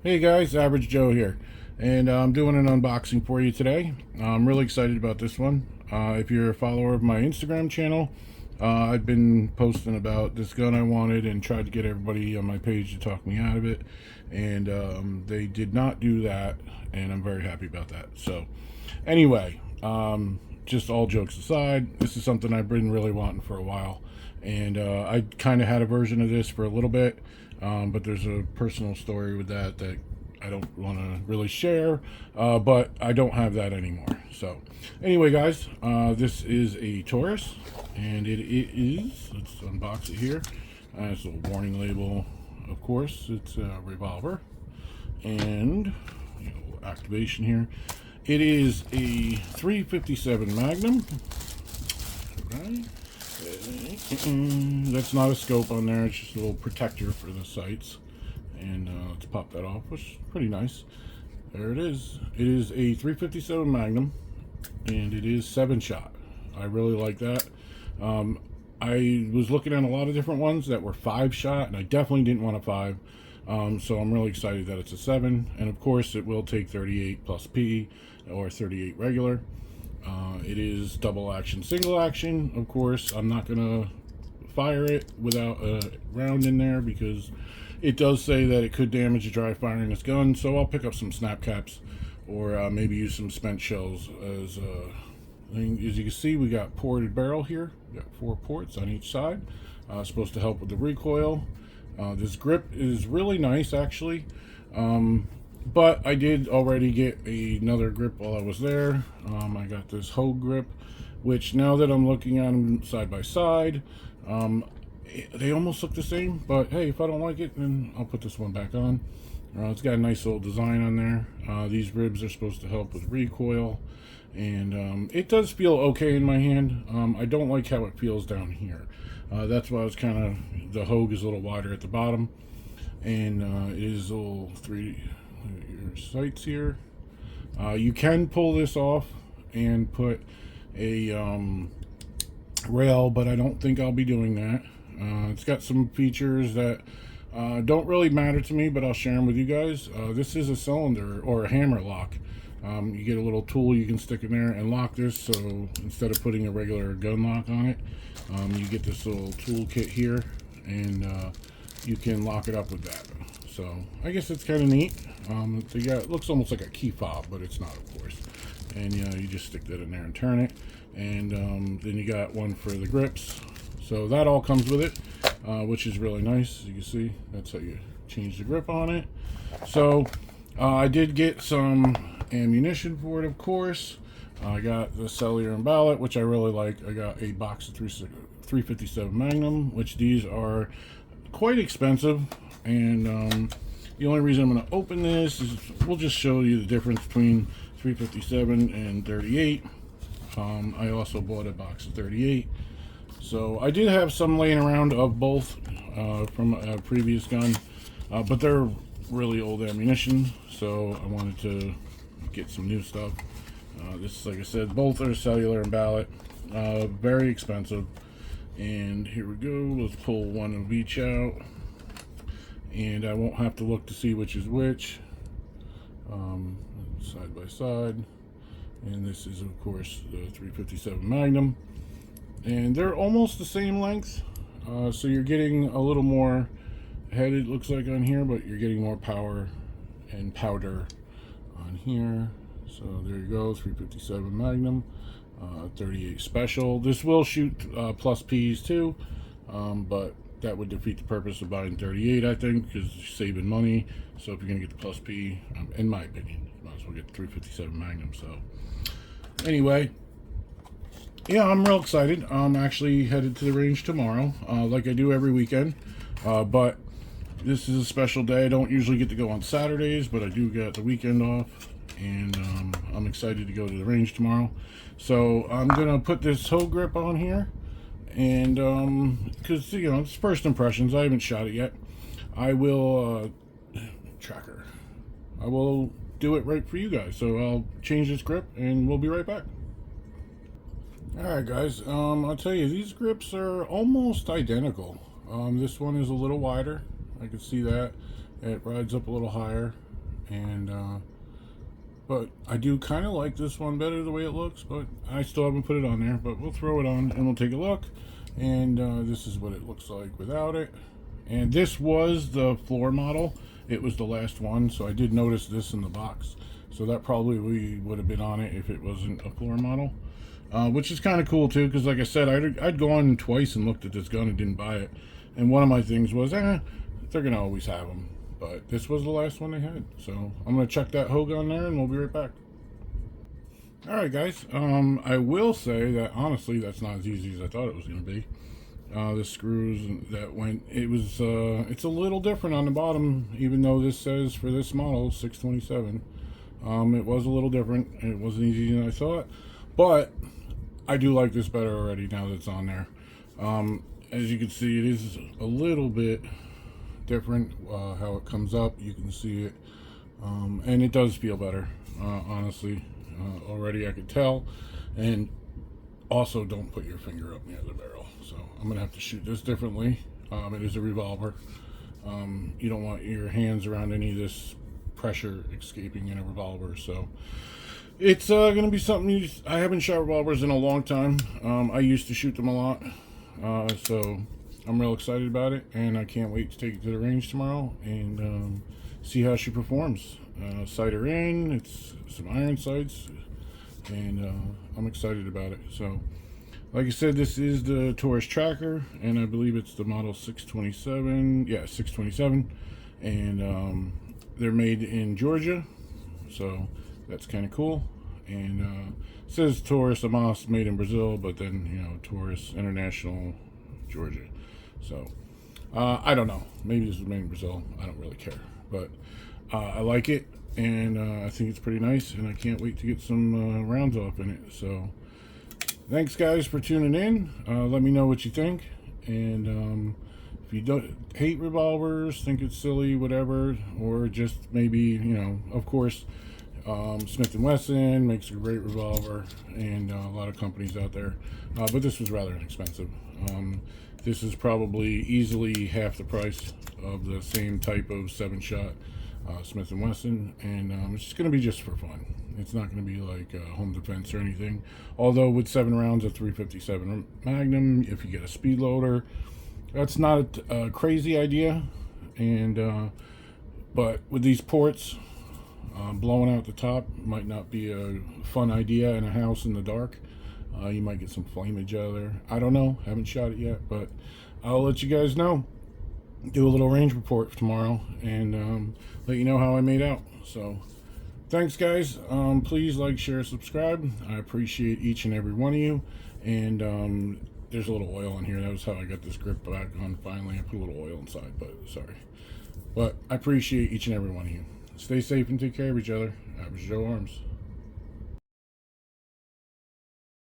Hey guys, Average Joe here, and I'm doing an unboxing for you today. I'm really excited about this one. If you're a follower of my Instagram channel, I've been posting about this gun I wanted and tried to get everybody on my page to talk me out of it, and they did not do that, and I'm very happy about that. So, anyway, just all jokes aside, this is something I've been really wanting for a while, and I kind of had a version of this for a little bit. But there's a personal story with that I don't want to really share, but I don't have that anymore. So anyway, guys, this is a Taurus, and it is, let's unbox it here. It's a warning label, of course. It's a revolver, and activation here. It is a 357 Magnum. Right. That's not a scope on there, it's just a little protector for the sights. And let's pop that off, which is pretty nice. There it is. It is a 357 Magnum, and it is 7-shot. I really like that. I was looking at a lot of different ones that were 5-shot, and I definitely didn't want a 5. So I'm really excited that it's a 7, and of course it will take 38 plus P or 38 regular. It is double action, single action. Of course, I'm not gonna fire it without a round in there because it does say that it could damage a dry firing this gun. So I'll pick up some snap caps or maybe use some spent shells as a thing. As you can see, we got ported barrel here. We got 4 ports on each side. Supposed to help with the recoil. This grip is really nice, actually. But I did already get another grip while I was there. I got this Hogue grip, which now that I'm looking at them side by side, they almost look the same. But hey, if I don't like it, then I'll put this one back on. It's got a nice little design on there. These ribs are supposed to help with recoil, and it does feel okay in my hand. I don't like how it feels down here. That's why I was kind of, the Hogue is a little wider at the bottom, and it is a little your sights here. You can pull this off and put a rail, but I don't think I'll be doing that. It's got some features that don't really matter to me, but I'll share them with you guys. This is a cylinder or a hammer lock. You get a little tool you can stick in there and lock this, so instead of putting a regular gun lock on it, you get this little tool kit here, and you can lock it up with that. So I guess it's kind of neat. It looks almost like a key fob, but it's not, of course. And you just stick that in there and turn it. And then you got one for the grips. So that all comes with it, which is really nice. As you can see, that's how you change the grip on it. So I did get some ammunition for it, of course. I got the cellular and ballot, which I really like. I got a box of 357 Magnum, which these are quite expensive. And the only reason I'm going to open this is we'll just show you the difference between 357 and 38. I also bought a box of 38. So I did have some laying around of both from a previous gun, but they're really old ammunition, so I wanted to get some new stuff. This, like I said, both are cellular and ballot. Very expensive. And here we go. Let's pull one of each out. And I won't have to look to see which is which. Side by side. And this is, of course, the 357 Magnum. And they're almost the same length. So you're getting a little more head, it looks like, on here, but you're getting more power and powder on here. So there you go, 357 Magnum, 38 Special. This will shoot plus Ps too, but that would defeat the purpose of buying 38, I think, because you're saving money. So if you're going to get the plus P, in my opinion, you might as well get the 357 Magnum. So anyway, yeah, I'm real excited. I'm actually headed to the range tomorrow, like I do every weekend. But this is a special day. I don't usually get to go on Saturdays, but I do get the weekend off. And I'm excited to go to the range tomorrow. So I'm going to put this Hogue grip on here. And because it's first impressions, I haven't shot it yet. I will tracker. I will do it right for you guys. So I'll change this grip and we'll be right back. Alright guys, I'll tell you, these grips are almost identical. This one is a little wider. I can see that. It rides up a little higher. and but I do kind of like this one better the way it looks, but I still haven't put it on there. But we'll throw it on and we'll take a look. And this is what it looks like without it. And this was the floor model. It was the last one, so I did notice this in the box. So that probably would have been on it if it wasn't a floor model. Which is kind of cool too, because like I said, I'd gone twice and looked at this gun and didn't buy it. And one of my things was, they're going to always have them. But this was the last one they had. So I'm going to check that Hogue on there and we'll be right back. Alright guys, I will say that honestly that's not as easy as I thought it was going to be. The screws that went, it's a little different on the bottom, even though this says for this model 627. It was a little different. It wasn't easy than I thought, but I do like this better already now that it's on there. As you can see, it is a little bit different how it comes up. You can see it, and it does feel better, honestly. Already I could tell. And also, don't put your finger up near the barrel. So I'm gonna have to shoot this differently. It is a revolver. You don't want your hands around any of this pressure escaping in a revolver. So it's gonna be something I haven't shot revolvers in a long time. I used to shoot them a lot, so I'm real excited about it, and I can't wait to take it to the range tomorrow and see how she performs. Sight her in, it's some iron sights, and I'm excited about it. So like I said, this is the Taurus tracker, and I believe it's the model 627. Yeah, 627, and they're made in Georgia, so that's kind of cool. And it says Taurus Amos made in Brazil, but then, you know, Taurus International Georgia. So I don't know, maybe this was made in Brazil, I don't really care, but I like it, and I think it's pretty nice, and I can't wait to get some rounds off in it. So thanks guys for tuning in. Let me know what you think, and if you don't hate revolvers, think it's silly, whatever, or just maybe, you know, of course, Smith & Wesson makes a great revolver, and a lot of companies out there, but this was rather inexpensive. This is probably easily half the price of the same type of 7-shot Smith & Wesson, and it's just going to be just for fun. It's not going to be like home defense or anything, although with 7 rounds of 357 Magnum, if you get a speed loader, that's not a crazy idea. And but with these ports, blowing out the top might not be a fun idea in a house in the dark. You might get some flamage out of there. I don't know, haven't shot it yet, but I'll let you guys know. Do a little range report for tomorrow, and let you know how I made out. So thanks guys. Please like, share, subscribe. I appreciate each and every one of you. And there's a little oil in here. That was how I got this grip back on finally. I put a little oil inside, but sorry. But I appreciate each and every one of you. Stay safe and take care of each other. Average Joe Arms.